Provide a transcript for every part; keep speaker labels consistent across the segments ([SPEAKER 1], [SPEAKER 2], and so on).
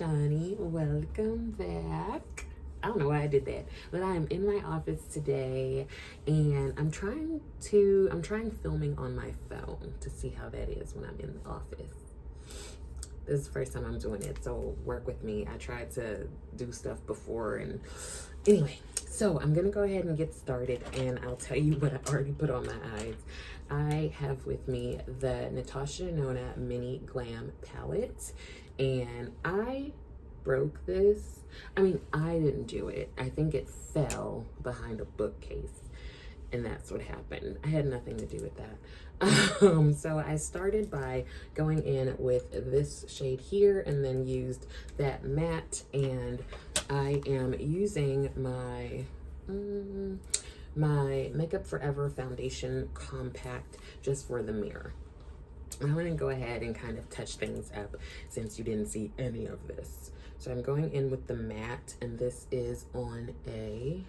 [SPEAKER 1] Shani, welcome back. I don't know why I did that, but I am in my office today and I'm trying filming on my phone to see how that is when I'm in the office. This is the first time I'm doing it, so work with me. I tried to do stuff before, and anyway, so I'm gonna go ahead and get started and I'll tell you what I already put on my eyes. I have with me the NATASHA DENONA Mini Glam palette, and I broke this. I mean, I didn't do it. I think it fell behind a bookcase, and that's what happened. I had nothing to do with that. So I started by going in with this shade here and then used that matte, and I am using my my Makeup Forever Foundation Compact just for the mirror. I'm going to go ahead and kind of touch things up since you didn't see any of this. So I'm going in with the matte, and this is on a,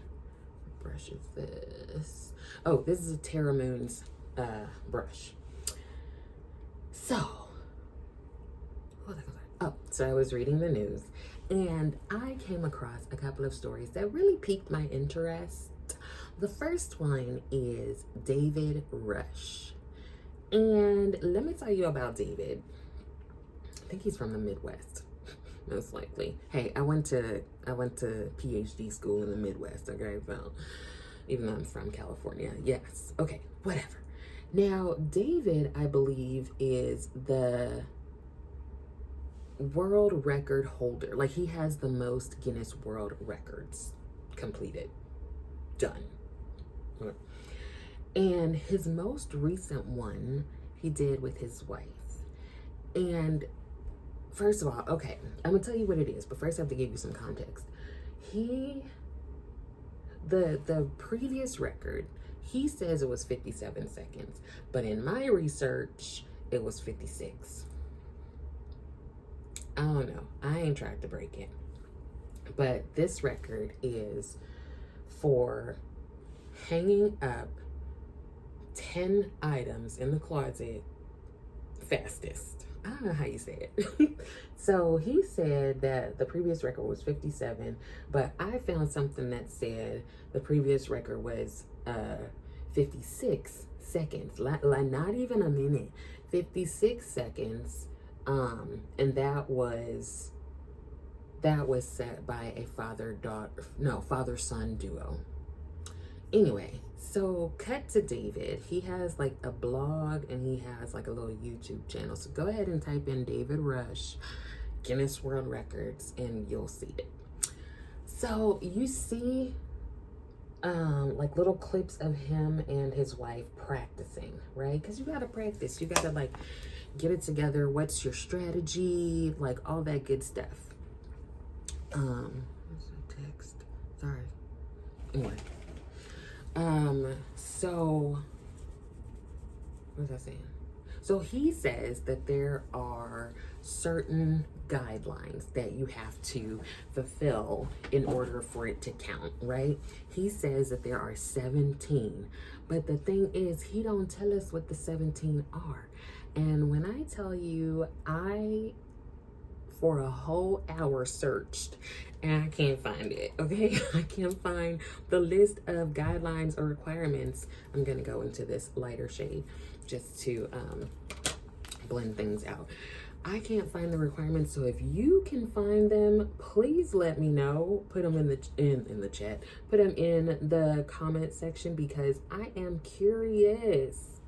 [SPEAKER 1] what brush is this? Oh, this is a Terra Moon's brush. So, so I was reading the news and I came across a couple of stories that really piqued my interest. The first one is David Rush. And let me tell you about David. I think he's from the Midwest, most likely. Hey, I went to PhD school in the Midwest, okay? So, even though I'm from California, yes. Okay, whatever. Now, David, I believe, is the world record holder. Like, he has the most Guinness World Records completed. Done. And his most recent one he did with his wife. And first of all, okay, I'm gonna tell you what it is, but first I have to give you some context. The previous record, he says it was 57 seconds, but in my research, it was 56. I don't know. I ain't tried to break it. But this record is for hanging up 10 items in the closet fastest. I don't know how you say it. So he said that the previous record was 57, but I found something that said the previous record was 56 seconds, like not even a minute, 56 seconds. And that was set by a father-son duo. Anyway, so cut to David. He has like a blog and he has like a little YouTube channel. So go ahead and type in David Rush, Guinness World Records, and you'll see it. So you see like little clips of him and his wife practicing, right? Because you gotta practice. You gotta like get it together. What's your strategy? Like all that good stuff. What's the text? Sorry. Anyway. So what was I saying? So he says that there are certain guidelines that you have to fulfill in order for it to count, right? He says that there are 17, but the thing is, he don't tell us what the 17 are. And when I tell you, I for a whole hour searched and I can't find it, okay? I can't find the list of guidelines or requirements. I'm gonna go into this lighter shade just to blend things out. I can't find the requirements, so if you can find them, please let me know. Put them in the chat. Put them in the comment section because I am curious.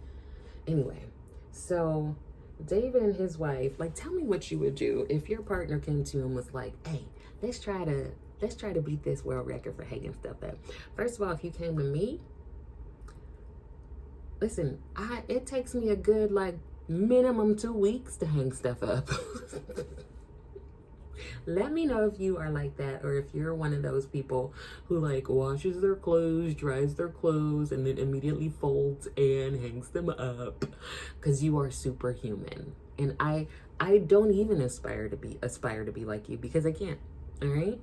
[SPEAKER 1] Anyway, so David and his wife, like, tell me what you would do if your partner came to you and was like, hey, let's try to beat this world record for hanging stuff up. First of all, if you came to me, listen, it takes me a good like minimum 2 weeks to hang stuff up. Let me know if you are like that, or if you're one of those people who like washes their clothes, dries their clothes, and then immediately folds and hangs them up, because you are superhuman. And I don't even aspire to be like you, because I can't. All right,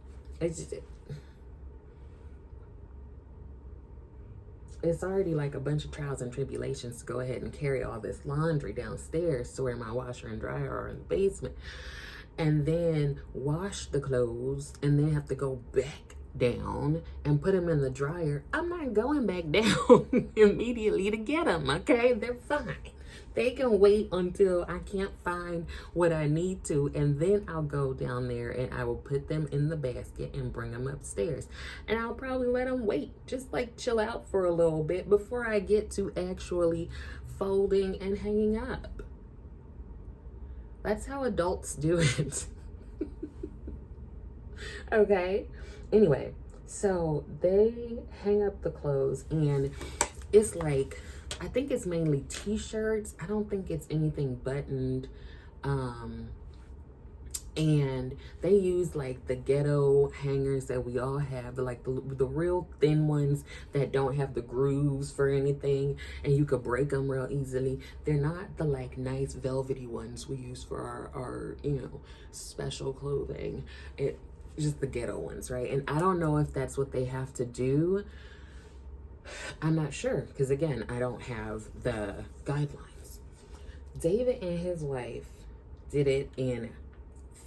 [SPEAKER 1] it's already like a bunch of trials and tribulations to go ahead and carry all this laundry downstairs to where my washer and dryer are in the basement. and then wash the clothes and then have to go back down and put them in the dryer, I'm not going back down immediately to get them, okay? They're fine. They can wait until I can't find what I need to, and then I'll go down there and I will put them in the basket and bring them upstairs. And I'll probably let them wait, just like chill out for a little bit before I get to actually folding and hanging up. That's how adults do it. Okay? Anyway, so they hang up the clothes, and it's like, I think it's mainly t-shirts. I don't think it's anything buttoned. And they use like the ghetto hangers that we all have, like the real thin ones that don't have the grooves for anything, and you could break them real easily. They're not the like nice velvety ones we use for our you know, special clothing. It's just the ghetto ones, right? And I don't know if that's what they have to do. I'm not sure, because again, I don't have the guidelines. David and his wife did it in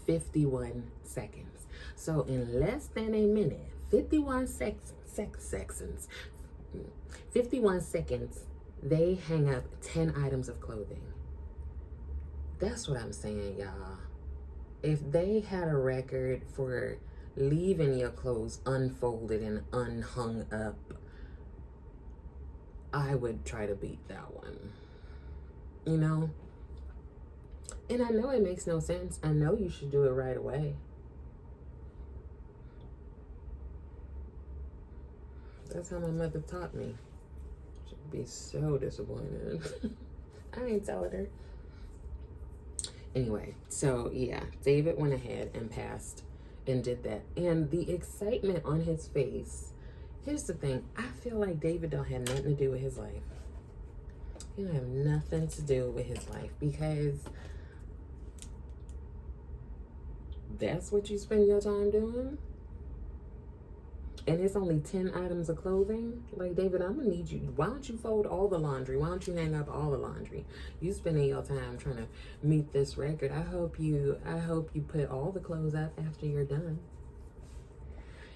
[SPEAKER 1] 51 seconds. So in less than a minute, 51 seconds, they hang up 10 items of clothing. That's what I'm saying, y'all. If they had a record for leaving your clothes unfolded and unhung up, I would try to beat that one, you know? And I know it makes no sense. I know you should do it right away. That's how my mother taught me. She'd be so disappointed. I ain't telling her. Anyway, so yeah, David went ahead and passed and did that. And the excitement on his face, here's the thing. I feel like David don't have nothing to do with his life. He don't have nothing to do with his life, because that's what you spend your time doing? And it's only 10 items of clothing? Like, David, I'm gonna need you. Why don't you fold all the laundry? Why don't you hang up all the laundry? You spending your time trying to meet this record. I hope you put all the clothes up after you're done.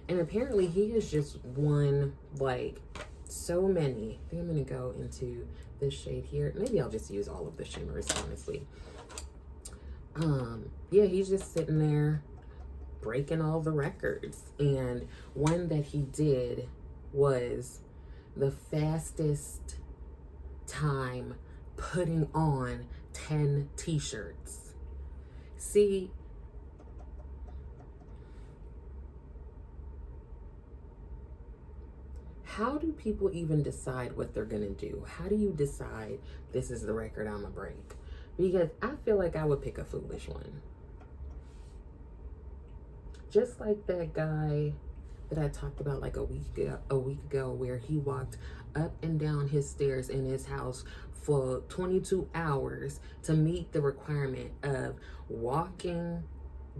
[SPEAKER 1] And apparently he has just won like so many. I think I'm gonna go into this shade here. Maybe I'll just use all of the shimmers, honestly. Yeah, he's just sitting there breaking all the records. And one that he did was the fastest time putting on 10 t-shirts. See, how do people even decide what they're gonna do? How do you decide this is the record I'm gonna break? Because I feel like I would pick a foolish one. Just like that guy that I talked about like a week ago, where he walked up and down his stairs in his house for 22 hours to meet the requirement of walking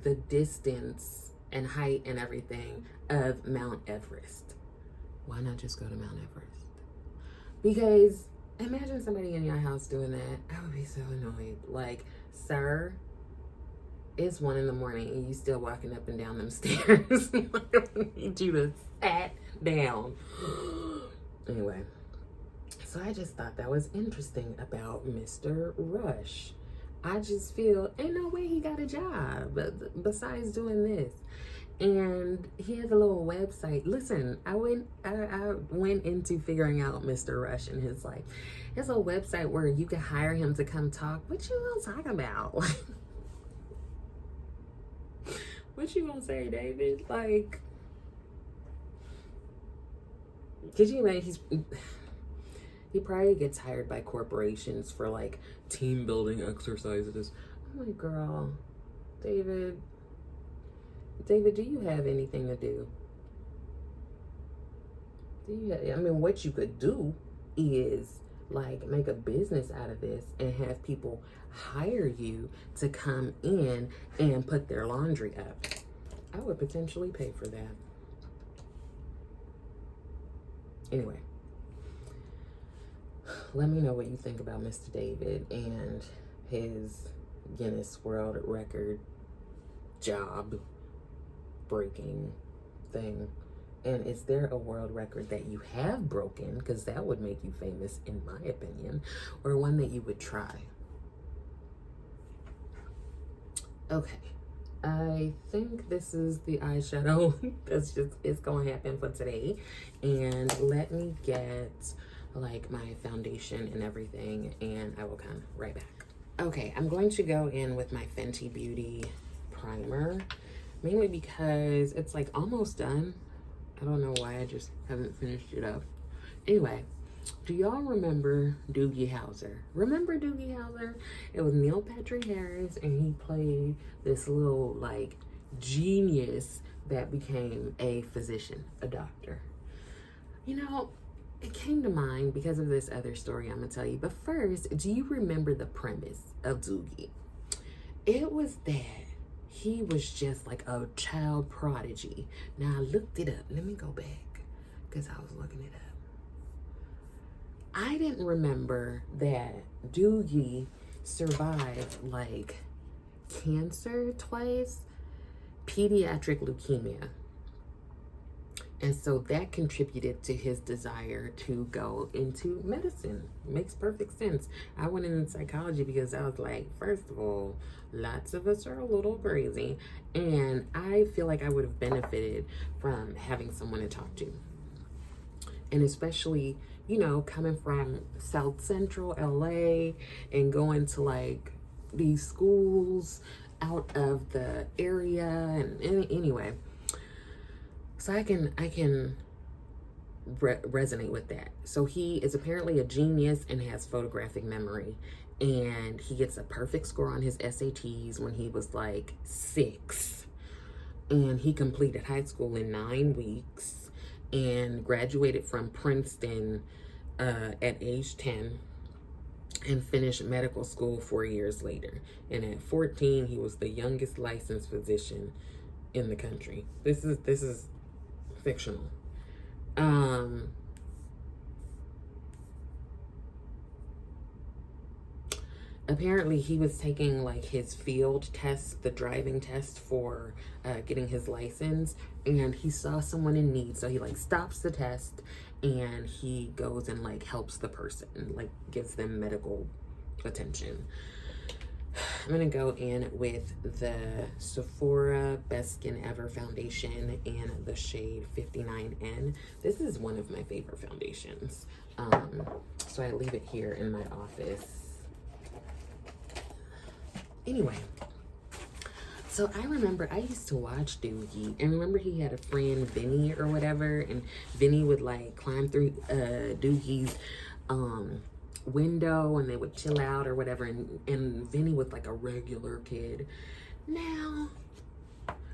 [SPEAKER 1] the distance and height and everything of Mount Everest. Why not just go to Mount Everest? Because imagine somebody in your house doing that. I would be so annoyed. Like, sir, it's 1 a.m. and you still walking up and down them stairs. I need you to sit down. Anyway, so I just thought that was interesting about Mr. Rush. I just feel, ain't no way he got a job besides doing this. And he has a little website. Listen, I went into figuring out Mr. Rush and his life. There's a website where you can hire him to come talk. What you gonna talk about? What you gonna say, David? Like, could you imagine? He probably gets hired by corporations for like team building exercises. I'm like, girl, David, do you have anything to do? I mean, what you could do is like make a business out of this and have people hire you to come in and put their laundry up. I would potentially pay for that. Anyway, let me know what you think about Mr. David and his Guinness World Record job breaking thing? And is there a world record that you have broken? Because that would make you famous, in my opinion, or one that you would try. Okay, I think this is the eyeshadow it's going to happen for today. And let me get like my foundation and everything, and I will come right back. Okay, I'm going to go in with my Fenty Beauty primer, mainly because it's like almost done. I don't know why I just haven't finished it up. Anyway, do y'all remember Doogie Howser? Remember Doogie Howser? It was Neil Patrick Harris, and he played this little like genius that became a physician, a doctor. You know, it came to mind because of this other story I'm gonna tell you. But first, do you remember the premise of Doogie? It was that he was just like a child prodigy. Now, I looked it up. Let me go back because I was looking it up. I didn't remember that Doogie survived like cancer twice, pediatric leukemia. And so that contributed to his desire to go into medicine. Makes perfect sense. I went into psychology because I was like, first of all, lots of us are a little crazy. And I feel like I would have benefited from having someone to talk to. And especially, you know, coming from South Central LA and going to like these schools out of the area. And anyway, so I can resonate with that. So he is apparently a genius and has photographic memory, and he gets a perfect score on his SATs when he was like 6, and he completed high school in 9 weeks and graduated from Princeton at age 10 and finished medical school 4 years later. And at 14, he was the youngest licensed physician in the country. This is fictional. Apparently he was taking like his field test, the driving test for getting his license, and he saw someone in need, so he like stops the test and he goes and like helps the person, like gives them medical attention. I'm gonna go in with the Sephora Best Skin Ever foundation in the shade 59N. This is one of my favorite foundations. So I leave it here in my office. Anyway, so I remember I used to watch Doogie, and remember he had a friend, Vinny or whatever, and Vinny would like climb through Doogie's window and they would chill out or whatever, and Vinny was like a regular kid. Now,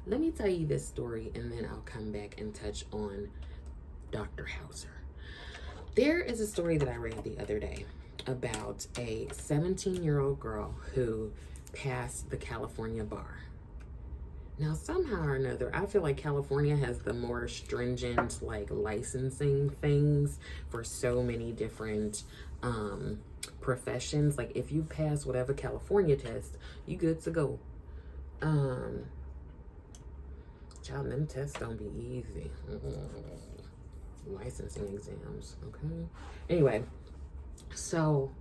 [SPEAKER 1] let me tell you this story and then I'll come back and touch on Dr. Hauser. There is a story that I read the other day about a 17-year-old girl who passed the California bar. Now, somehow or another, I feel like California has the more stringent like licensing things for so many different professions. Like if you pass whatever California test, you good to go. Child, them tests don't be easy. Licensing exams, okay? Anyway, so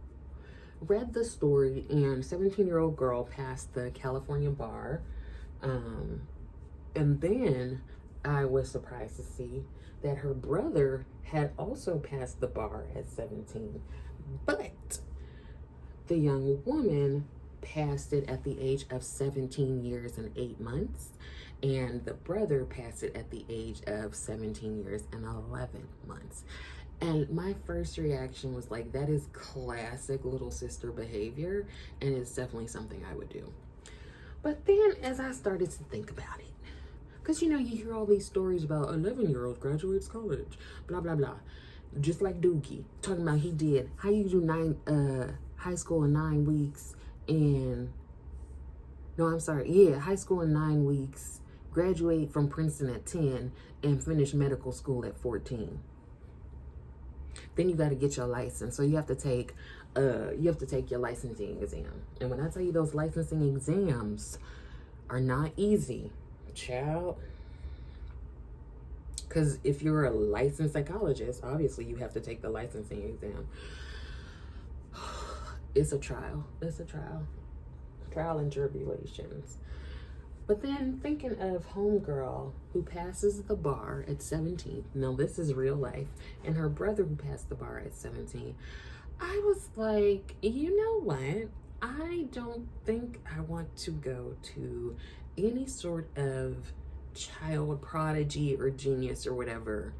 [SPEAKER 1] read the story, and 17-year-old girl passed the California bar. And then I was surprised to see that her brother had also passed the bar at 17, but the young woman passed it at the age of 17 years and 8 months, and the brother passed it at the age of 17 years and 11 months. And my first reaction was like, that is classic little sister behavior, and it's definitely something I would do. But then as I started to think about it, because you know, you hear all these stories about 11-year-old graduates college, blah, blah, blah. Just like Doogie, talking about he did, how you do high school in 9 weeks and, no, I'm sorry, yeah, high school in 9 weeks, graduate from Princeton at 10, and finish medical school at 14. Then you got to get your license. So you have to take your licensing exam. And when I tell you those licensing exams are not easy, child. Because if you're a licensed psychologist, obviously you have to take the licensing exam. It's a trial. It's a trial. Trial and tribulations. But then thinking of homegirl who passes the bar at 17. Now this is real life. And her brother who passed the bar at 17. I was like, you know what? I don't think I want to go to any sort of child prodigy or genius or whatever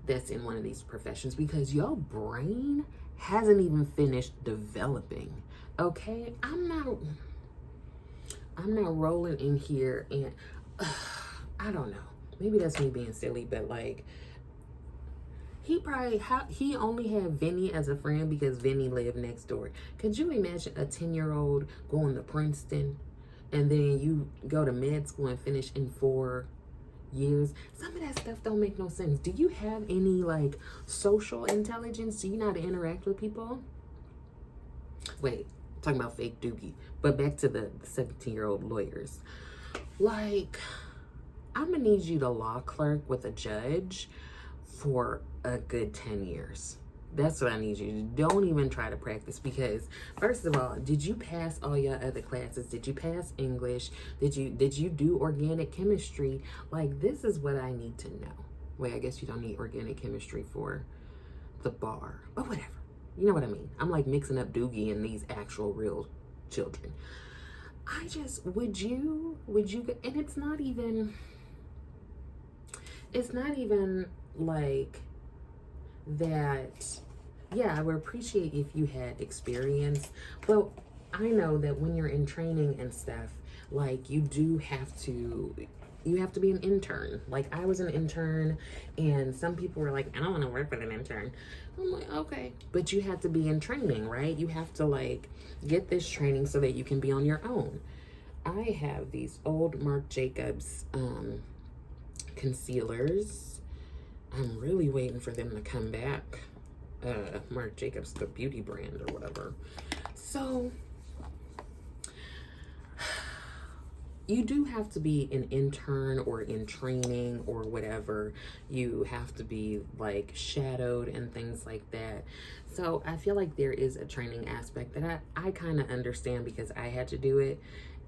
[SPEAKER 1] that's in one of these professions, because your brain hasn't even finished developing. Okay, I'm not rolling in here and I don't know, maybe that's me being silly, but like, he only had Vinny as a friend because Vinny lived next door. Could you imagine a 10-year-old going to Princeton and then you go to med school and finish in 4 years? Some of that stuff don't make no sense. Do you have any like social intelligence? Do you know how to interact with people? Wait, talking about fake doogie. But back to the 17-year-old lawyers. Like, I'm gonna need you to law clerk with a judge for a good 10 years. That's what I need you to do. Don't even try to practice, because first of all, did you pass all your other classes? Did you pass English? Did you do organic chemistry? Like, this is what I need to know. Wait, I guess you don't need organic chemistry for the bar, but whatever. You know what I mean? I'm like mixing up Doogie and these actual real children. I just, would you, and it's not even like that. Yeah, I would appreciate if you had experience. Well, I know that when you're in training and stuff, like you have to be an intern. Like I was an intern and some people were like, I don't want to work with an intern. I'm like, okay, but you have to be in training, right? You have to like get this training so that you can be on your own. I have these old Marc Jacobs concealers. I'm really waiting for them to come back. Marc Jacobs, the beauty brand or whatever. So you do have to be an intern or in training or whatever. You have to be like shadowed and things like that. So I feel like there is a training aspect that I kind of understand because I had to do it.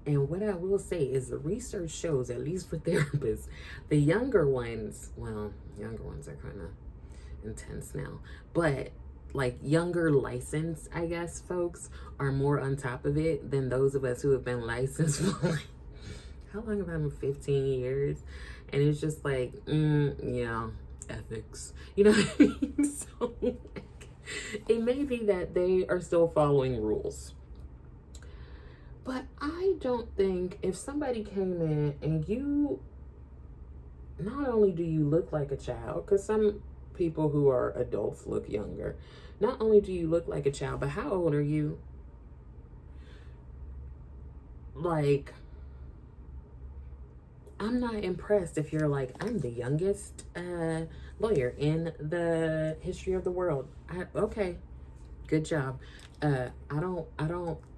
[SPEAKER 1] And what I will say is the research shows, at least for therapists, the younger ones, well, younger ones are kind of intense now, but like younger licensed, I guess, folks are more on top of it than those of us who have been licensed for like, how long have I been? 15 years. And it's just like, yeah, ethics. You know what I mean? So like, it may be that they are still following rules. But I don't think if somebody came in and you, not only do you look like a child, because some people who are adults look younger. Not only do you look like a child, but how old are you? Like, I'm not impressed if you're like, I'm the youngest lawyer in the history of the world. Okay, good job. I don't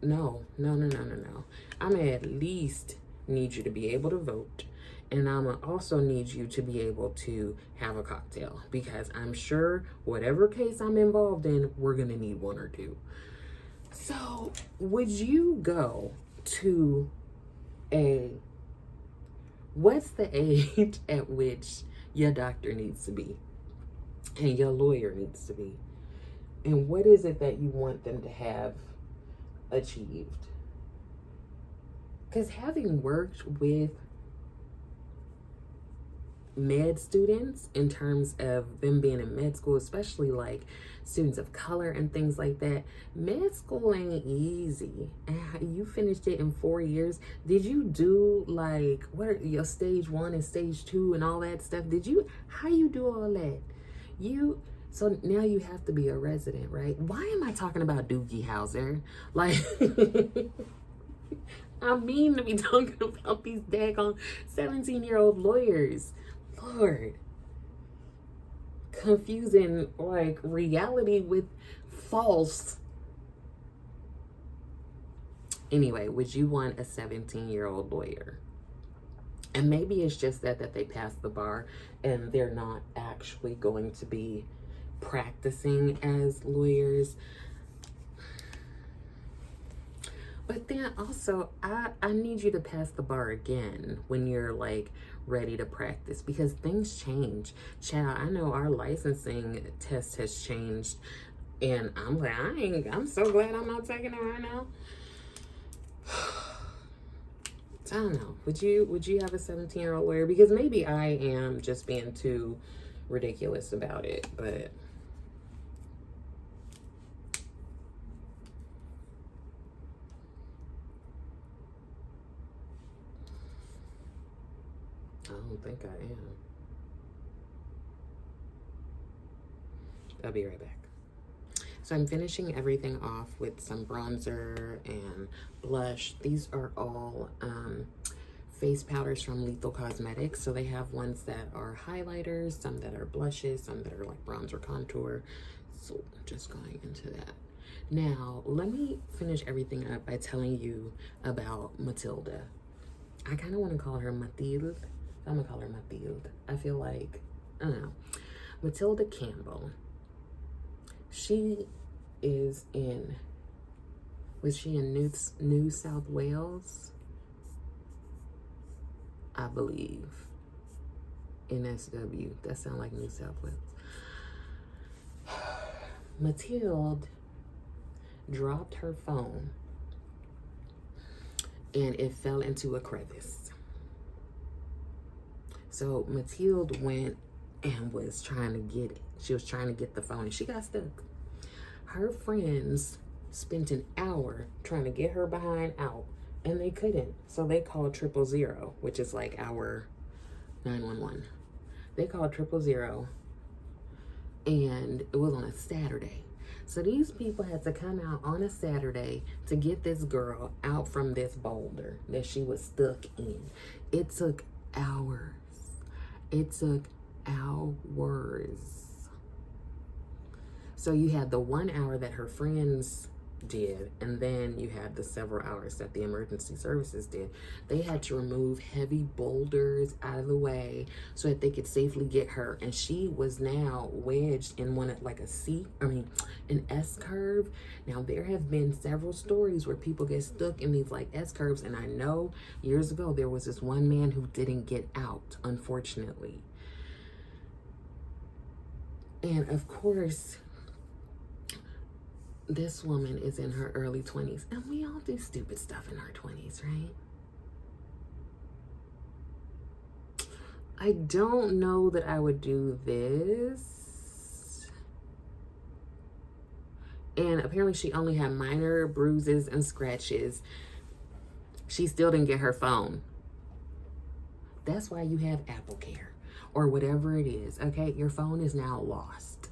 [SPEAKER 1] know. No. I'm at least need you to be able to vote. And I'm gonna also need you to be able to have a cocktail, because I'm sure whatever case I'm involved in, we're gonna need one or two. So would you go to what's the age at which your doctor needs to be and your lawyer needs to be? And what is it that you want them to have achieved? Because having worked with med students in terms of them being in med school, especially like students of color and things like that, med school ain't easy. And you finished it in 4 years. Did you do like, what are your stage 1 and stage 2 and all that stuff? How you do all that? So now you have to be a resident, right? Why am I talking about Doogie Howser? Like, I mean to be talking about these daggone 17-year-old lawyers. Lord. Confusing, like, reality with false. Anyway, would you want a 17-year-old lawyer? And maybe it's just that they passed the bar and they're not actually going to be practicing as lawyers. But then also, I need you to pass the bar again when you're like ready to practice, because things change. Child, I know our licensing test has changed, and I'm like, I'm so glad I'm not taking it right now. I don't know. Would you have a 17-year-old lawyer? Because maybe I am just being too ridiculous about it, but I don't think I am. I'll be right back. So I'm finishing everything off with some bronzer and blush. These are all face powders from Lethal Cosmetics. So they have ones that are highlighters, some that are blushes, some that are like bronzer contour. So just going into that. Now, let me finish everything up by telling you about Matilda. I kind of want to call her Mathilde. I'm going to call her Mathilde. I feel like, I don't know. Matilda Campbell. She is in, was she in New South Wales? I believe. NSW. That sounds like New South Wales. Matilda dropped her phone and it fell into a crevice. So Matilda went and was trying to get it. She was trying to get the phone and she got stuck. Her friends spent an hour trying to get her behind out and they couldn't. So they called 000, which is like our 911. They called 000 and it was on a Saturday. So these people had to come out on a Saturday to get this girl out from this boulder that she was stuck in. It took hours. It took hours. So you had the 1 hour that her friends did, and then you had the several hours that the emergency services did. They had to remove heavy boulders out of the way so that they could safely get her. And she was now wedged in one, like an S curve. Now there have been several stories where people get stuck in these like S curves, and I know years ago there was this one man who didn't get out, unfortunately. And of course, this woman is in her early 20s, and we all do stupid stuff in our 20s, right? I don't know that I would do this. And apparently she only had minor bruises and scratches. She still didn't get her phone. That's why you have Apple Care or whatever it is, okay? Your phone is now lost.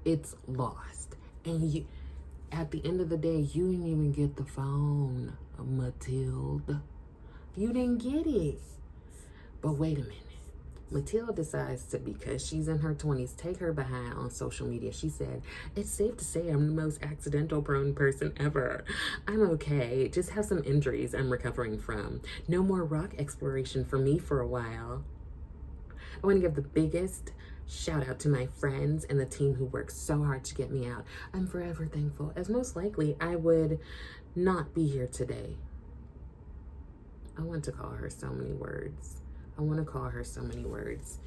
[SPEAKER 1] It's lost. And you, at the end of the day, you didn't even get the phone, Matilda. You didn't get it. But wait a minute. Matilda decides to, because she's in her 20s, take her behind on social media. She said, it's safe to say I'm the most accidental prone person ever. I'm okay. Just have some injuries I'm recovering from. No more rock exploration for me for a while. I want to give the biggest shout out to my friends and the team who worked so hard to get me out. I'm forever thankful, as most likely I would not be here today. I want to call her so many words. I want to call her so many words.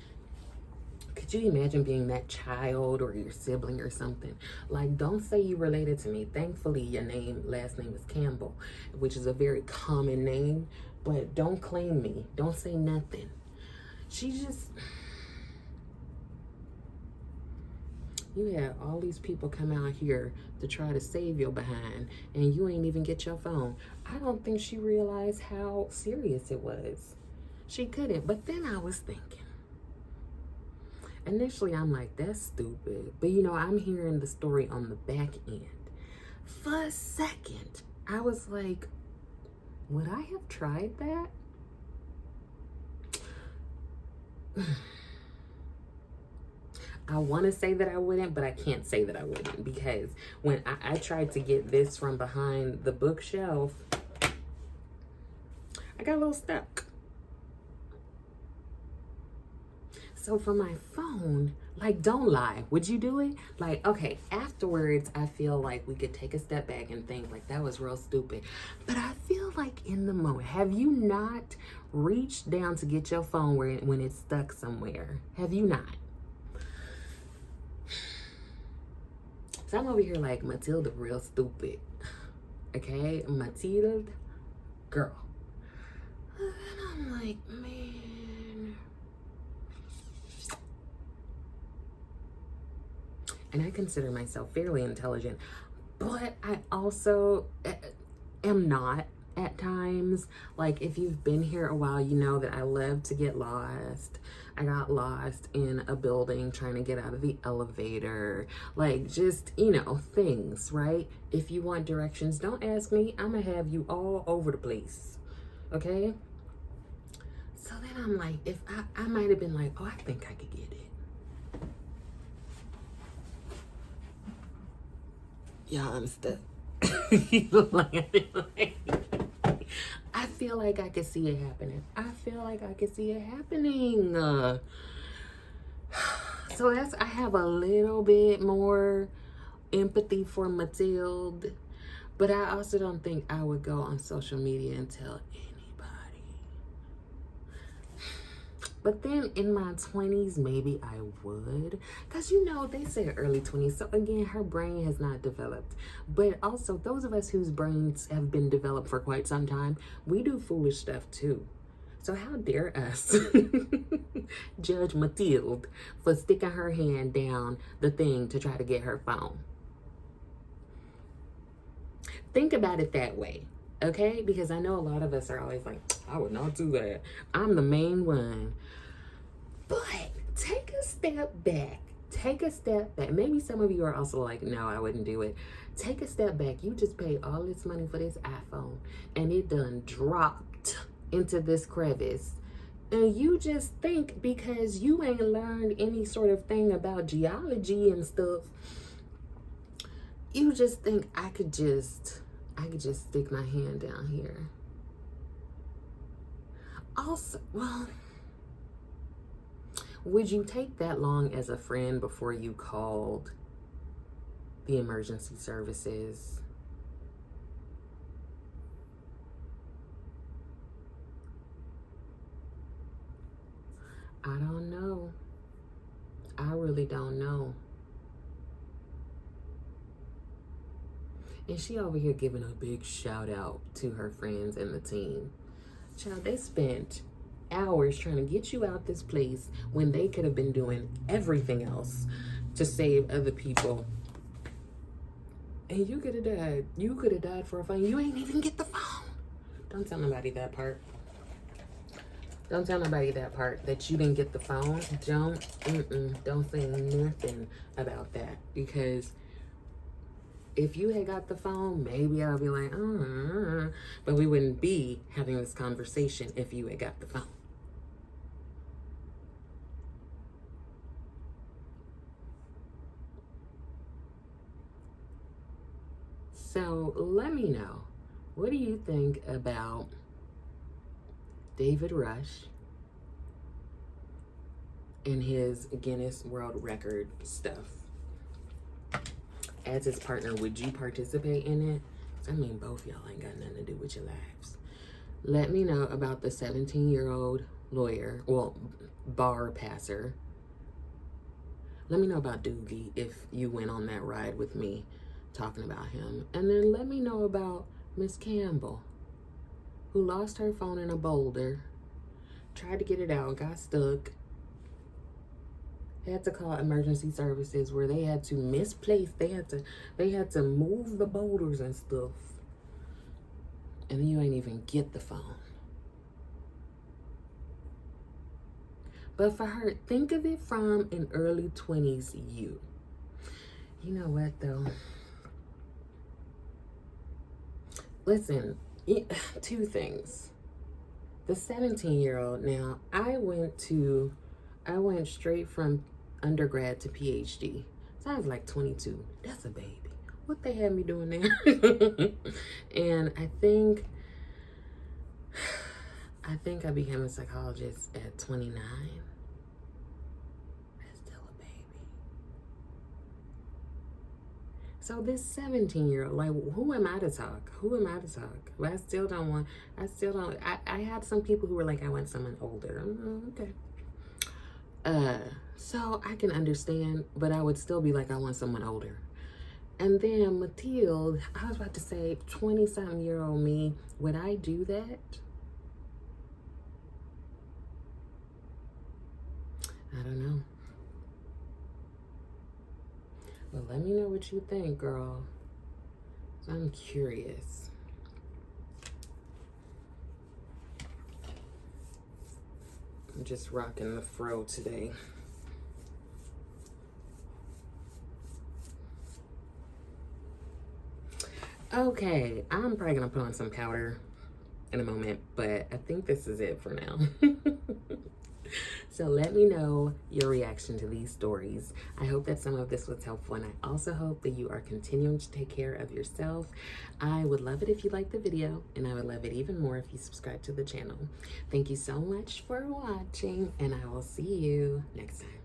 [SPEAKER 1] Could you imagine being that child or your sibling or something? Like, don't say you related to me. Thankfully, your last name is Campbell, which is a very common name, but don't claim me. Don't say nothing. She just... You had all these people come out here to try to save your behind, and you ain't even get your phone. I don't think she realized how serious it was. She couldn't. But then I was thinking. Initially, I'm like, that's stupid. But, you know, I'm hearing the story on the back end. For a second, I was like, would I have tried that? I want to say that I wouldn't, but I can't say that I wouldn't, because when I tried to get this from behind the bookshelf, I got a little stuck. So for my phone, like, don't lie. Would you do it? Like, okay, afterwards, I feel like we could take a step back and think, like, that was real stupid. But I feel like in the moment, have you not reached down to get your phone when it's stuck somewhere? Have you not? So I'm over here like, Matilda real stupid. Okay? Matilda, girl. And I'm like, man. And I consider myself fairly intelligent, but I also am not at times. Like, if you've been here a while, you know that I love to get lost. I got lost in a building trying to get out of the elevator. Like, just, you know, things, right? If you want directions, don't ask me. I'm gonna have you all over the place, okay? So then I'm like, if I might have been like, oh, I think I could get it. Y'all, I'm stuck. I feel like I could see it happening. I feel like I could see it happening. So I have a little bit more empathy for Matilda, but I also don't think I would go on social media and tell anybody. But then in my 20s, maybe I would. Because, you know, they say early 20s. So, again, her brain has not developed. But also, those of us whose brains have been developed for quite some time, we do foolish stuff, too. So how dare us judge Matilda for sticking her hand down the thing to try to get her phone? Think about it that way. Okay, because I know a lot of us are always like, I would not do that. I'm the main one. But take a step back. Take a step back. Maybe some of you are also like, no, I wouldn't do it. Take a step back. You just paid all this money for this iPhone and it done dropped into this crevice. And you just think because you ain't learned any sort of thing about geology and stuff, you just think I could just stick my hand down here. Also, well, would you take that long as a friend before you called the emergency services? I don't know. I really don't know. And she over here giving a big shout out to her friends and the team. Child, they spent hours trying to get you out this place when they could have been doing everything else to save other people. And you could have died. You could have died for a phone. You ain't even get the phone. Don't tell nobody that part. Don't tell nobody that part, that you didn't get the phone. Don't say nothing about that, because if you had got the phone, maybe I'll be like, but we wouldn't be having this conversation if you had got the phone. So let me know, what do you think about David Rush and his Guinness World Record stuff? As his partner, would you participate in it? I mean, both y'all ain't got nothing to do with your lives. Let me know about the 17-year-old lawyer, well, bar passer. Let me know about Doogie if you went on that ride with me talking about him. And then let me know about Miss Campbell, who lost her phone in a boulder, tried to get it out, got stuck, had to call emergency services where they had to misplace, they had to move the boulders and stuff. And then you ain't even get the phone. But for her, think of it from an early 20s you. You know what though? Listen, two things. The 17-year-old, now I went straight from undergrad to PhD. So I was like 22. That's a baby. What they had me doing there? And I think I became a psychologist at 29. So this 17-year-old, like, who am I to talk? Who am I to talk? But I still don't, I had some people who were like, I want someone older. Okay. So I can understand, but I would still be like, I want someone older. And then Mathilde, I was about to say 20-something-year-old me, would I do that? I don't know. Well, let me know what you think, girl. I'm curious. I'm just rocking the fro today. Okay, I'm probably gonna put on some powder in a moment, but I think this is it for now. So let me know your reaction to these stories. I hope that some of this was helpful, and I also hope that you are continuing to take care of yourself. I would love it if you liked the video, and I would love it even more if you subscribe to the channel. Thank you so much for watching, and I will see you next time.